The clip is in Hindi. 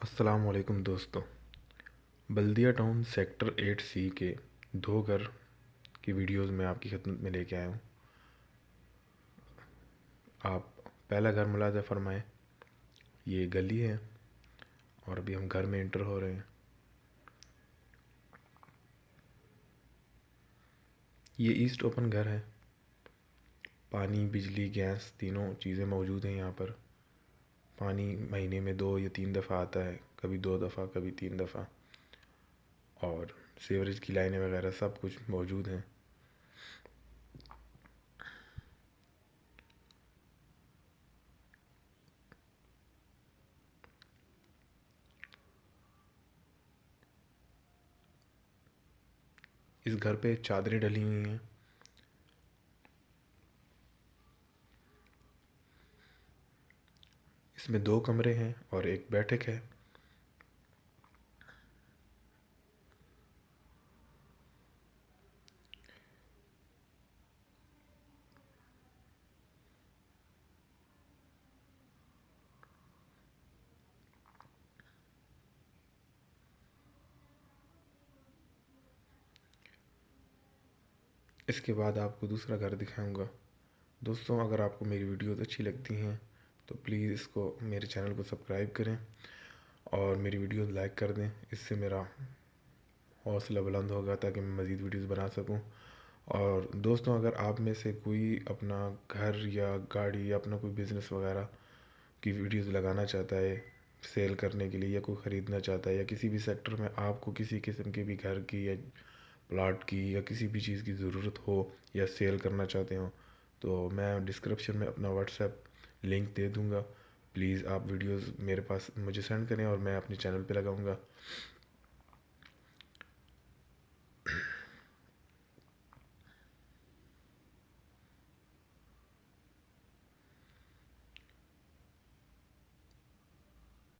अस्सलाम वालेकुम दोस्तों। बल्दिया टाउन सेक्टर 8C के 2 घर की वीडियोस में आपकी खिदमत में लेके आया हूँ। आप पहला घर मुलाज़ा फरमाएं। ये गली है और अभी हम घर में एंटर हो रहे हैं। ये ईस्ट ओपन घर है। पानी, बिजली, गैस तीनों चीज़ें मौजूद हैं यहाँ पर। पानी महीने में 2 या 3 दफ़ा आता है, कभी 2 दफ़ा, कभी 3 दफ़ा। और सीवरेज की लाइनें वगैरह सब कुछ मौजूद हैं। इस घर पे चादरें डली हुई हैं। इसमें 2 कमरे हैं और एक बैठक है। इसके बाद आपको दूसरा घर दिखाऊंगा। दोस्तों, अगर आपको मेरी वीडियोस अच्छी लगती हैं तो प्लीज़ इसको, मेरे चैनल को सब्सक्राइब करें और मेरी वीडियोस लाइक कर दें। इससे मेरा हौसला बुलंद होगा ताकि मैं मज़ीद वीडियोस बना सकूं। और दोस्तों, अगर आप में से कोई अपना घर या गाड़ी या अपना कोई बिज़नेस वगैरह की वीडियोस लगाना चाहता है सेल करने के लिए, या कोई ख़रीदना चाहता है, या किसी भी सेक्टर में आपको किसी किस्म के भी घर की या प्लाट की या किसी भी चीज़ की ज़रूरत हो या सेल करना चाहते हो, तो मैं डिस्क्रिप्शन में अपना व्हाट्सएप लिंक दे दूँगा। प्लीज़ आप वीडियोस मेरे पास मुझे सेंड करें और मैं अपने चैनल पे लगाऊँगा।